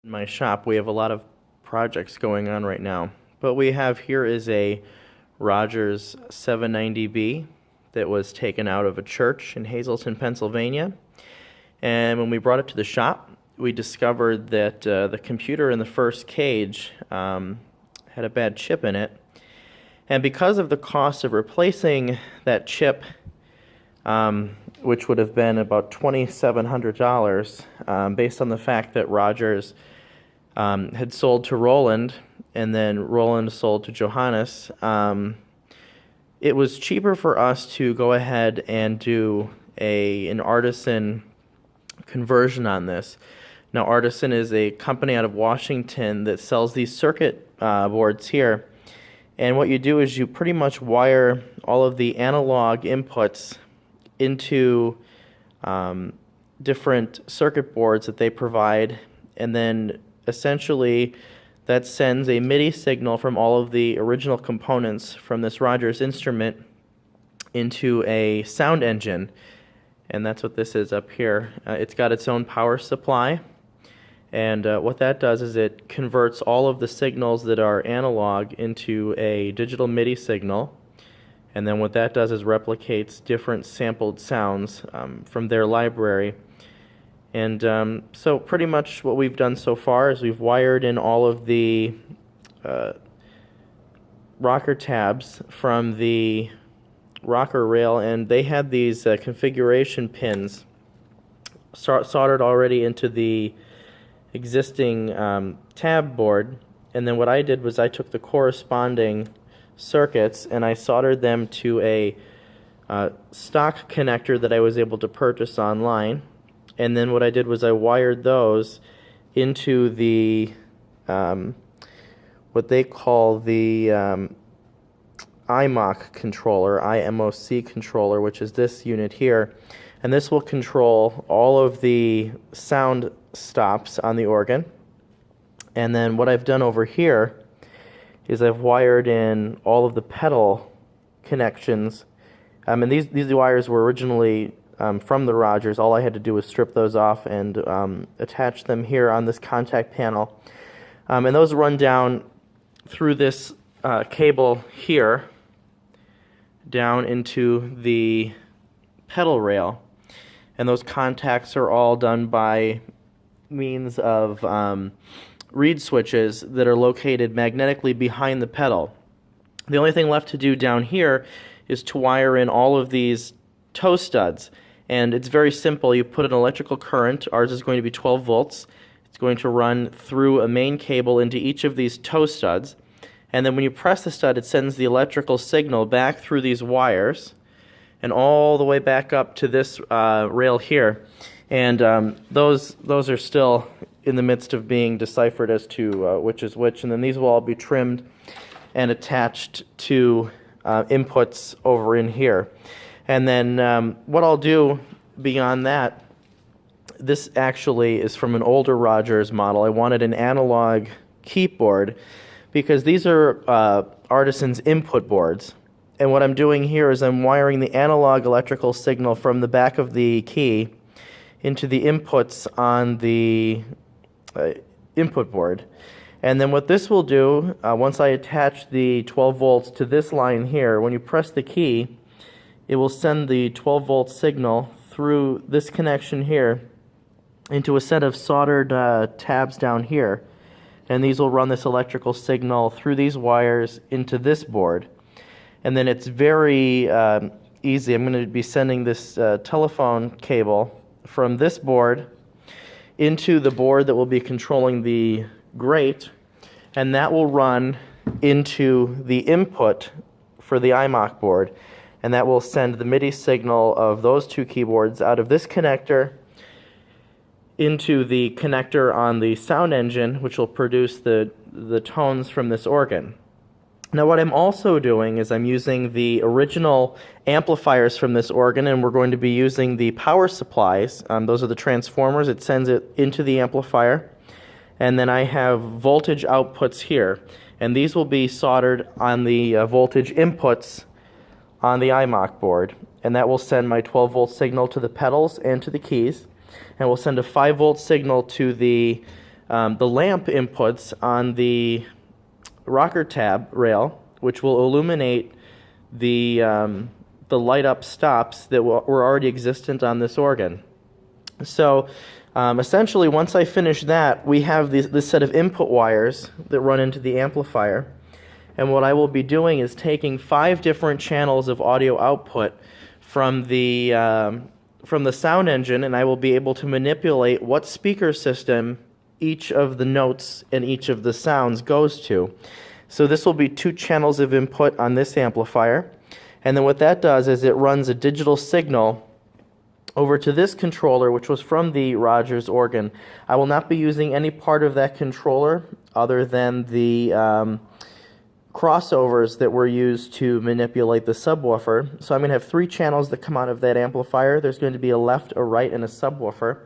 In my shop, we have a lot of projects going on right now. What we have here is a Rodgers 790B that was taken out of a church in Hazleton, Pennsylvania. And when we brought it to the shop, we discovered that the computer in the first cage had a bad chip in it. And because of the cost of replacing that chip, which would have been about $2,700, based on the fact that Rodgers had sold to Roland, and then Roland sold to Johannes, it was cheaper for us to go ahead and do an Artisan conversion on this. Now, Artisan is a company out of Washington that sells these circuit boards here. And what you do is you pretty much wire all of the analog inputs into different circuit boards that they provide, and then essentially that sends a MIDI signal from all of the original components from this Rodgers instrument into a sound engine. And that's what this is up here. It's got its own power supply. And what that does is it converts all of the signals that are analog into a digital MIDI signal. And then what that does is replicates different sampled sounds from their library. And so pretty much what we've done so far is we've wired in all of the rocker tabs from the rocker rail, and they had these configuration pins soldered already into the existing tab board. And then what I did was I took the corresponding circuits and I soldered them to a stock connector that I was able to purchase online. And then what I did was I wired those into the what they call the IMOC controller, IMOC controller, which is this unit here. And this will control all of the sound stops on the organ. And then what I've done over here is I've wired in all of the pedal connections. And these wires were originally from the Rodgers. All I had to do was strip those off and attach them here on this contact panel. And those run down through this cable here down into the pedal rail. And those contacts are all done by means of reed switches that are located magnetically behind the pedal. The only thing left to do down here is to wire in all of these toe studs. And it's very simple. You put an electrical current. Ours is going to be 12 volts. It's going to run through a main cable into each of these toe studs. And then when you press the stud, it sends the electrical signal back through these wires and all the way back up to this rail here. And those are still in the midst of being deciphered as to which is which. And then these will all be trimmed and attached to inputs over in here. And then what I'll do beyond that, this actually is from an older Rodgers model. I wanted an analog keyboard because these are Artisan's input boards. And what I'm doing here is I'm wiring the analog electrical signal from the back of the key into the inputs on the input board. And then what this will do, once I attach the 12 volts to this line here, when you press the key, it will send the 12 volt signal through this connection here into a set of soldered tabs down here. And these will run this electrical signal through these wires into this board. And then it's very easy. I'm going to be sending this telephone cable from this board into the board that will be controlling the grate, and that will run into the input for the IMOC board. And that will send the MIDI signal of those two keyboards out of this connector into the connector on the sound engine, which will produce the tones from this organ. Now what I'm also doing is I'm using the original amplifiers from this organ, and we're going to be using the power supplies. Those are the transformers. It sends it into the amplifier. And then I have voltage outputs here. And these will be soldered on the voltage inputs on the IMOC board, and that will send my 12 volt signal to the pedals and to the keys, and we'll send a 5 volt signal to the the lamp inputs on the rocker tab rail, which will illuminate the light up stops that were already existent on this organ. So essentially, once I finish that, we have this set of input wires that run into the amplifier. And what I will be doing is taking 5 different channels of audio output from the sound engine, and I will be able to manipulate what speaker system each of the notes and each of the sounds goes to. So this will be 2 channels of input on this amplifier. And then what that does is it runs a digital signal over to this controller, which was from the Rodgers organ. I will not be using any part of that controller other than the crossovers that were used to manipulate the subwoofer. So I'm going to have 3 channels that come out of that amplifier. There's going to be a left, a right, and a subwoofer.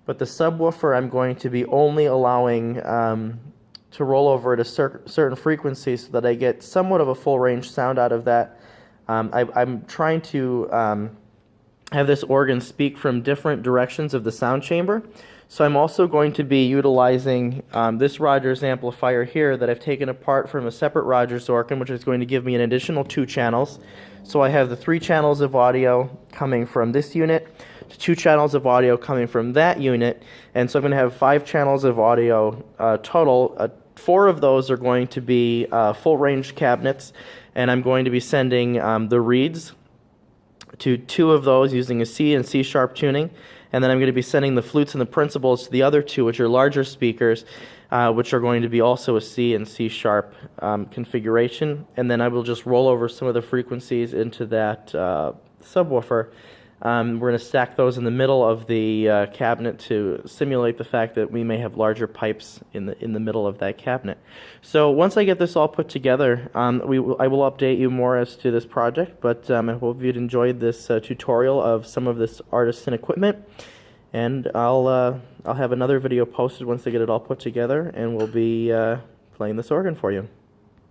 But the subwoofer I'm going to be only allowing to roll over at a certain frequency so that I get somewhat of a full range sound out of that. I'm trying to have this organ speak from different directions of the sound chamber. So I'm also going to be utilizing this Rodgers amplifier here that I've taken apart from a separate Rodgers organ, which is going to give me an additional 2 channels. So I have the 3 channels of audio coming from this unit, 2 channels of audio coming from that unit, and so I'm going to have 5 channels of audio total. 4 of those are going to be full range cabinets, and I'm going to be sending the reeds to 2 of those using a C and C sharp tuning. And then I'm going to be sending the flutes and the principals to the other 2, which are larger speakers, which are going to be also a C and C sharp configuration. And then I will just roll over some of the frequencies into that subwoofer. We're going to stack those in the middle of the cabinet to simulate the fact that we may have larger pipes in the middle of that cabinet. So once I get this all put together, I will update you more as to this project, but I hope you'd enjoyed this tutorial of some of this Artisan equipment, and I'll have another video posted once I get it all put together, and we'll be playing this organ for you.